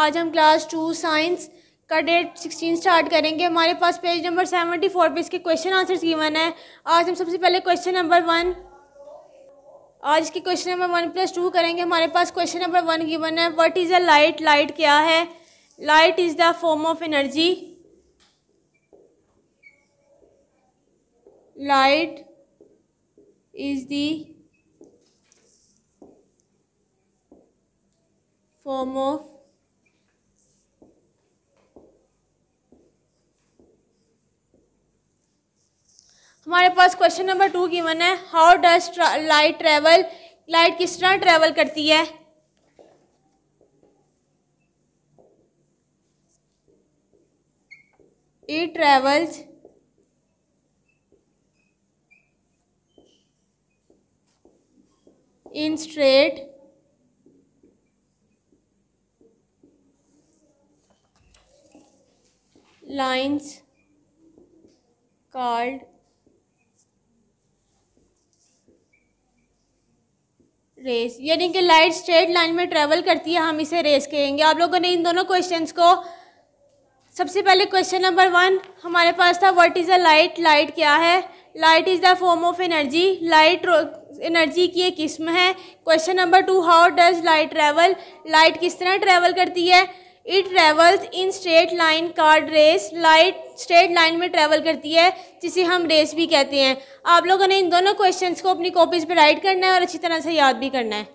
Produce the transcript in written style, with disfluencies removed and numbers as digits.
आज हम class 2 science का डेट 16 स्टार्ट करेंगे। हमारे पास पेज नंबर 74 पे इसके क्वेश्चन आंसर्स गिवन है। आज हम सबसे पहले क्वेश्चन नंबर 1 + 2 करेंगे। हमारे पास क्वेश्चन नंबर 1 गिवन है, what is a light. Light क्या है? Light is the form of energy. Light is the form of हमारे पास क्वेश्चन नंबर 2 गिवन है, how does light travel. Light किस तरह ट्रेवल करती है? It travels in straight lines called rays. यानी कि लाइट स्ट्रेट लाइन में ट्रेवल करती है, हम इसे रेस कहेंगे। आप लोगों ने इन दोनों क्वेश्चंस को, सबसे पहले क्वेश्चन नंबर 1 हमारे पास था, what is a light. Light क्या है? Light is the form of energy. Light energy की एक किस्म है। Question number 2, how does light travel. Light किस तरह ट्रेवल करती है? It travels in straight line called rays. Light straight line में ट्रेवल करती है जिसे हम रेस भी कहते हैं। आप लोगों ने इन दोनों क्वेश्चंस को अपनी कॉपीज़ पे राइट करना है और अच्छी तरह से याद भी करना है।